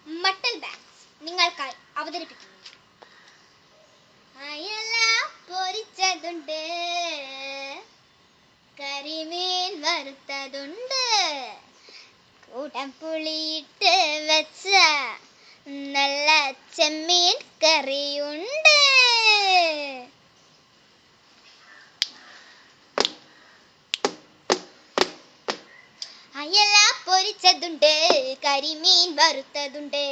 മട്ടൽ bags നിങ്ങൾക്കായി അവതരിപ്പിക്കുന്നു. അയല പൊരിച്ചതുണ്ട്, കരിമീൻ വറുത്തതുണ്ട്, കുടംപുളിയിട്ട് വെച്ച നല്ല ചെമ്മീൻ കറിയുണ്ട്. അയല പൊരിച്ചതുണ്ട്, കരിമീൻ വറുത്തതുണ്ട്,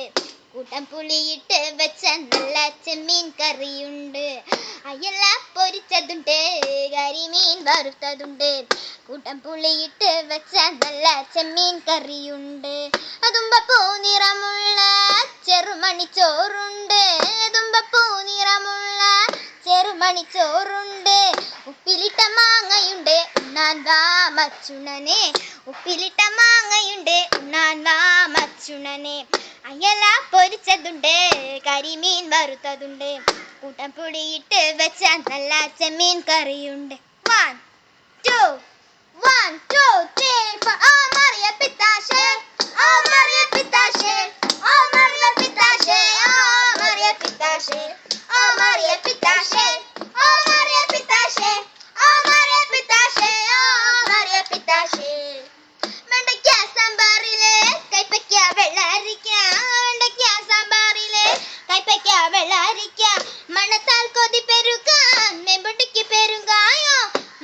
കുടംപുളിയിട്ട് വെച്ച നല്ല ചെമ്മീൻ കറിയുണ്ട്. അയല പൊരിച്ചതുണ്ട്, കരിമീൻ വറുത്തതുണ്ട്, കുടംപുളിയിട്ട് വെച്ച നല്ല ചെമ്മീൻ കറിയുണ്ട്. തുമ്പപ്പൂ നിറമുള്ള ചെറുമണിച്ചോറുണ്ട്, തുമ്പപ്പൂ നിറമുള്ള ചെറുമണിച്ചോറുണ്ട്. ഉപ്പിലിട്ട മാങ്ങയുണ്ട്, ഉണ്ണാൻ വാ മച്ചുണനെ, ഉപ്പിലിട്ട മാങ്ങയുണ്ട്, ഉണ്ണാൻ വാ മച്ചുണനെ. അയല പൊരിച്ചതുണ്ട്, കരിമീൻ വറുത്തതുണ്ട്, കുടംപുളിയിട്ട് വെച്ച നല്ല ചെമ്മീൻ കറിയുണ്ട്. 1 2 1 2 3 4. ഓ മറിയ പിത്താശേ, ഓ മറിയ പിത്താശേ, ഓ മറിയ പിത്താശേ, ഓ മറിയ പിത്താശേ, ഓ മറിയ പിത്താശേ, ഓ മറിയ പിത്താശേ, ഓ മറിയ പിത്താശേ, ഓ മറിയ പിത്താശേ. വെണ്ടയ്ക്ക സാമ്പാറിലെ കൈപ്പയ്ക്ക വെള്ളരിക്ക, വെണ്ടയ്ക്ക സാമ്പാറിലെ കൈപ്പയ്ക്ക വെള്ളരിക്ക. മണത്താൽ കൊതി പെരുകാൻ മെമ്പൊട്ടിക്ക് പെരുങ്കായോ,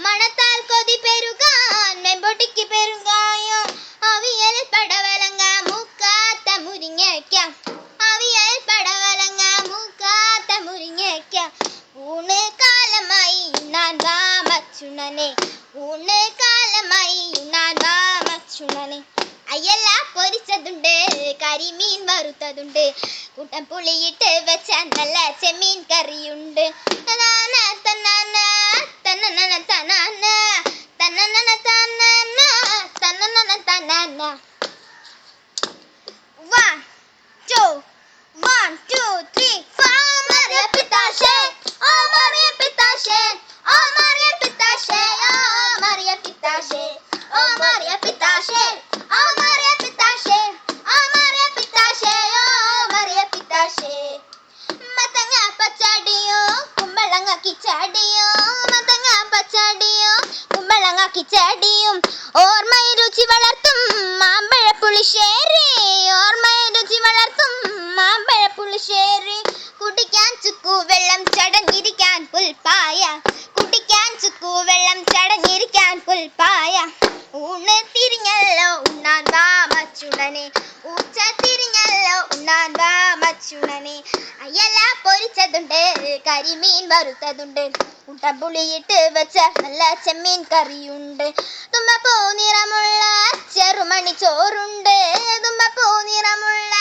മണത്താൽ കൊതി പെരുകാൻ മെമ്പൊട്ടിക്ക് പെരുങ്കായോ. അവിയൽ പടവലങ്ങ മൂക്കാത്ത മുരിങ്ങയ്ക്ക, അവിയൽ പടവലങ്ങ മൂക്കാത്ത മുരിങ്ങയ്ക്ക. ഊണ് കാലമായി ഉണ്ണാൻ വാ മച്ചുണനെ, ഊണ് കാലമായി ഉണ്ണാൻ വാ മച്ചുണനെ. അയല പൊരിച്ചതുണ്ട്, കരിമീൻ വറുത്തതുണ്ട്, കുടംപുളിയിട്ട് വെച്ച നല്ല ചെമ്മീൻ കറിയുണ്ട്. തനാന തനാന തനനന തനാന തനനന തനാന തനനന തനാന. 1 2 1 2 3 4. മറിയ പിത്താശേ, ഓ മറിയ പിത്താശേ, ഓ മറിയ പിത്താശേ, ഓ മറിയ പിത്താശേ, ഓ മറിയ പിത്താശേ, ഓ മറിയ പിത്താശേ, ഓ മറിയ പിത്താശേ, ഓ മറിയ പിത്താശേ. മത്തങ്ങ പച്ചടിയോ കുമ്പളങ്ങ കിച്ചടിയോ, മത്തങ്ങ പച്ചടിയോ കുമ്പളങ്ങ കിച്ചടിയും. ഓർമ്മയിൽ രുചി വളർത്തും മാമ്പഴ പുളിശ്ശേരി, ഓർമ്മയിൽ രുചി വളർത്തും മാമ്പഴ പുളിശ്ശേരി. കുടിക്കാൻ ചുക്കുവെള്ളം ചടഞ്ഞിരിക്കാൻ പുൽപ്പായ, കുടിക്കാൻ ചുക്കുവെള്ളം ചടഞ്ഞിരിക്കാൻ പുൽപ്പായ. ഊണ് തിരിഞ്ഞല്ലോ ഉണ്ണാൻ വാ മച്ചുണനെ, ഊച്ച തിരിഞ്ഞല്ലോ ഉണ്ണാൻ വാ മച്ചുണനെ. അയല പൊരിച്ചതുണ്ട്, കരിമീൻ വറുത്തതുണ്ട്, കുടംപുളിയിട്ട് വെച്ച നല്ല ചെമ്മീൻ കറിയുണ്ട്. തുമ്പപ്പൂ നിറമുള്ള ചെറുമണിച്ചോറുണ്ട്, തുമ്പപ്പൂ നിറമുള്ള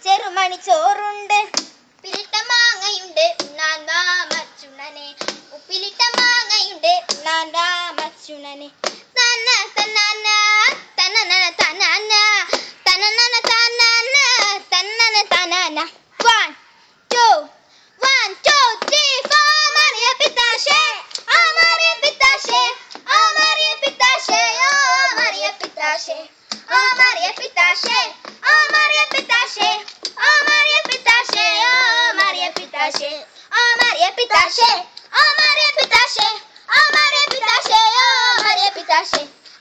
ചെറുമണിച്ചോറുണ്ട്. ഉപ്പിലിട്ട മാങ്ങയുണ്ട്, ഉണ്ണാൻ വാ മച്ചുണനെ, ഉപ്പിലിട്ട മാങ്ങയുണ്ട്, ഉണ്ണാൻ വാ മച്ചുണനെ. തന തനാന തനനന തനാന തനനന തനാന തനനന തനാന. 1 2 1 2 3 4. മറിയ പിത്താശേ, ഓ മറിയ പിത്താശേ, ഓ മറിയ പിത്താശേ, ഓ മറിയ പിത്താശേ, ഓ മറിയ പിത്താശേ, ഓ മറിയ പിത്താശേ, ഓ മറിയ പിത്താശേ, ഓ മറിയ പിത്താശേ, ഓ മറിയ പിത്താശേ, ഓ മറിയ പിത്താശേ, ഓ മറിയ പിത്താശേ, ഓ മറിയ പിത്താശേ,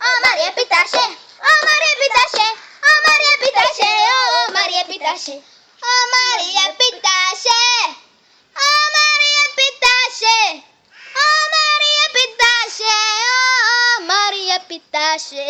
ഓ മറിയ പിത്താശേ, ഓ മറിയ പിത്താശേ, ഓ മറിയ പിത്താശേ, ഓ മറിയ പിത്താശേ, ഓ മറിയ പിത്താശേ, ഓ മറിയ പിത്താശേ, ഓ മറിയ പിത്താശേ, ഓ മറിയ പിത്താശേ.